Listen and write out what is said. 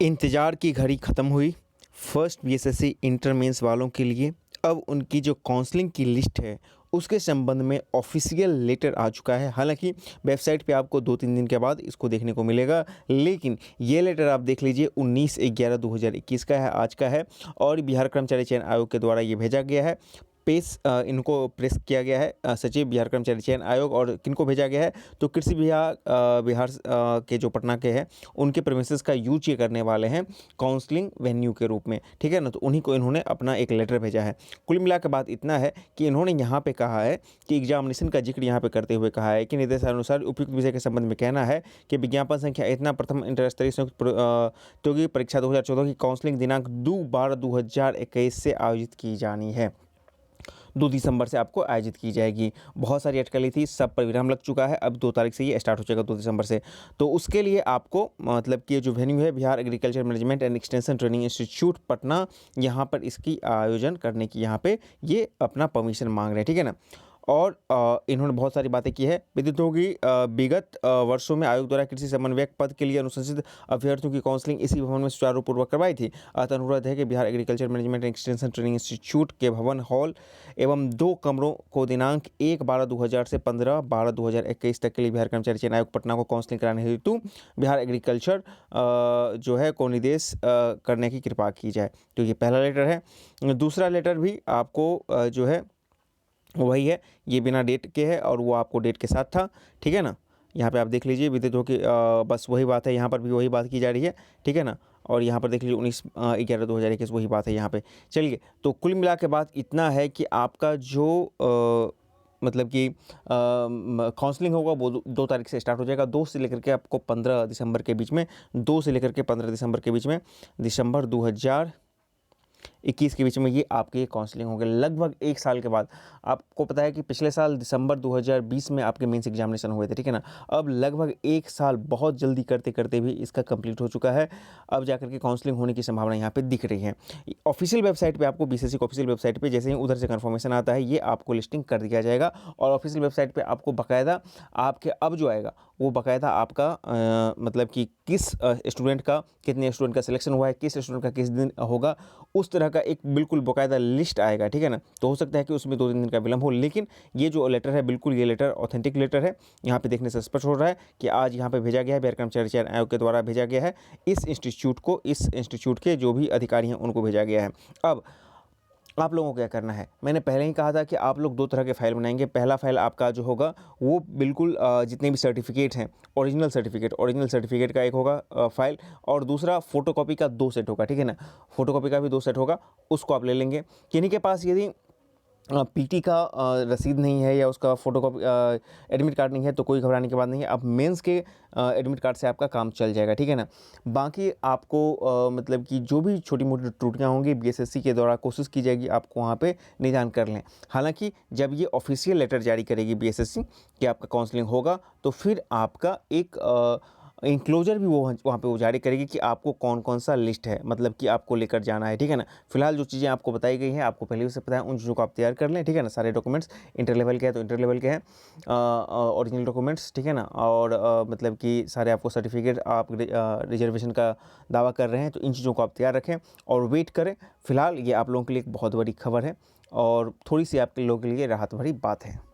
इंतज़ार की घड़ी ख़त्म हुई फर्स्ट बीएसएससी इंटर मेंस वालों के लिए। अब उनकी जो काउंसलिंग की लिस्ट है उसके संबंध में ऑफिशियल लेटर आ चुका है। हालांकि वेबसाइट पे आपको 2-3 दिन के बाद इसको देखने को मिलेगा, लेकिन ये लेटर आप देख लीजिए 19/11/2021 का है, आज का है। और बिहार कर्मचारी चयन आयोग के द्वारा ये भेजा गया है। इनको प्रेस किया गया है सचिव बिहार कर्मचारी चयन आयोग। और किनको भेजा गया है तो कृषि विभाग बिहार के जो पटना के हैं उनके प्रेमिसेस का यूज ये करने वाले हैं काउंसलिंग वेन्यू के रूप में, ठीक है ना। तो उन्हीं को इन्होंने अपना एक लेटर भेजा है। कुल मिला के बात इतना है कि इन्होंने यहाँ पे कहा है कि एग्जामिनेशन का जिक्र यहाँ पे करते हुए कहा है कि निर्देशानुसार उपयुक्त विषय के संबंध में कहना है कि विज्ञापन संख्या इतना प्रथम इंटरस्तरीय संयुक्त प्रतियोगी परीक्षा 2014 की काउंसलिंग दिनांक 2/12/2021 से आयोजित की जानी है। 2 दिसंबर से आपको आयोजित की जाएगी। बहुत सारी अटकलें थी, सब पर विराम लग चुका है। अब 2 तारीख से ये स्टार्ट हो जाएगा, 2 दिसंबर से। तो उसके लिए आपको मतलब कि जो वेन्यू है Bihar agriculture management and extension training institute Patna, यहाँ पर इसकी आयोजन करने की यहाँ पे ये अपना परमिशन मांग रहे हैं, ठीक है ना। और इन्होंने बहुत सारी बातें की है। विदित होगी विगत वर्षों में आयोग द्वारा कृषि समन्वयक पद के लिए अनुशंसित अभ्यर्थियों की काउंसलिंग इसी भवन में सुचारू पूर्वक करवाई थी। अतः अनुरोध है कि Bihar agriculture management and extension training institute के भवन हॉल एवं 2 कमरों को दिनांक 1/12/2000 से 15/12/2021 तक के लिए बिहार कर्मचारी चयन आयोग पटना को काउंसलिंग कराने हेतु बिहार एग्रीकल्चर जो है को निर्देश करने की कृपा की जाए। तो ये पहला लेटर है। दूसरा लेटर भी आपको जो है वही है, ये बिना डेट के है और वो आपको डेट के साथ था, ठीक है ना। यहाँ पे आप देख लीजिए विदित हो कि बस वही बात है, यहाँ पर भी वही बात की जा रही है, ठीक है ना। और यहाँ पर देख लीजिए 19/11/2021 वही बात है यहाँ पे। चलिए, तो कुल मिला के बात इतना है कि आपका जो मतलब कि काउंसलिंग होगा वो 2 तारीख से स्टार्ट हो जाएगा। 2 से लेकर के आपको 15 दिसंबर के बीच में, 2 से लेकर के 15 दिसंबर के बीच में, दिसंबर 2021 के बीच में ये आपके काउंसलिंग होंगे लगभग 1 साल के बाद। आपको पता है कि पिछले साल दिसंबर 2020 में आपके मेंस एग्जामिनेशन हुए थे, ठीक है ना। अब लगभग 1 साल बहुत जल्दी करते करते भी इसका कंप्लीट हो चुका है। अब जाकर के काउंसलिंग होने की संभावना यहाँ पे दिख रही है। ऑफिशियल वेबसाइट पे आपको बीसीएससी की ऑफिशियल वेबसाइट पे जैसे ही उधर से कंफर्मेशन आता है ये आपको लिस्टिंग कर दिया जाएगा। और ऑफिशियल वेबसाइट पे आपको बाकायदा आपके अब जो आएगा वो बाकायदा आपका मतलब कि किस स्टूडेंट का कितने स्टूडेंट का सिलेक्शन हुआ है, किस स्टूडेंट का किस दिन होगा, उस तरह का एक बिल्कुल बाकायदा लिस्ट आएगा, ठीक है ना। तो हो सकता है कि उसमें 2-3 दिन का विलंब हो, लेकिन ये जो लेटर है बिल्कुल ये लेटर ऑथेंटिक लेटर है। यहाँ पे देखने से स्पष्ट हो रहा है कि आज यहाँ पे भेजा गया है, बिहार कर्मचारी चयन आयोग के द्वारा भेजा गया है इस इंस्टीट्यूट को, इस इंस्टीट्यूट के जो भी अधिकारी हैं उनको भेजा गया है। अब आप लोगों को क्या करना है, मैंने पहले ही कहा था कि आप लोग 2 तरह के फाइल बनाएंगे। पहला फाइल आपका जो होगा वो बिल्कुल जितने भी सर्टिफिकेट हैं ओरिजिनल सर्टिफिकेट का एक होगा फाइल, और दूसरा फोटोकॉपी का 2 सेट होगा, ठीक है ना। फोटोकॉपी का भी 2 सेट होगा, उसको आप ले लेंगे। किन्हीं के पास यदि पीटी का रसीद नहीं है या उसका फोटोकॉपी एडमिट कार्ड नहीं है तो कोई घबराने की बात नहीं है। अब मेंस के एडमिट कार्ड से आपका काम चल जाएगा, ठीक है ना। बाकी आपको मतलब कि जो भी छोटी मोटी त्रुटियां होंगी बीएसएससी के द्वारा कोशिश की जाएगी आपको वहाँ पे निदान कर लें। हालांकि जब ये ऑफिशियल लेटर जारी करेगी बीएसएससी कि आपका काउंसलिंग होगा तो फिर आपका एक इंक्लोजर भी वो वहाँ पे वो जारी करेगी कि आपको कौन कौन सा लिस्ट है, मतलब कि आपको लेकर जाना है, ठीक है ना। फिलहाल जो चीज़ें आपको बताई गई हैं आपको पहले से पता है, उन चीज़ों को आप तैयार कर लें, ठीक है ना। सारे डॉक्यूमेंट्स इंटर लेवल के हैं तो इंटर लेवल के हैं ओरिजिनल डॉक्यूमेंट्स, ठीक है ना। और मतलब कि सारे आपको सर्टिफिकेट आप रिजर्वेशन का दावा कर रहे हैं तो इन चीज़ों को आप तैयार रखें और वेट करें। फिलहाल ये आप लोगों के लिए एक बहुत बड़ी खबर है और थोड़ी सी आपके लोगों के लिए राहत भरी बात है।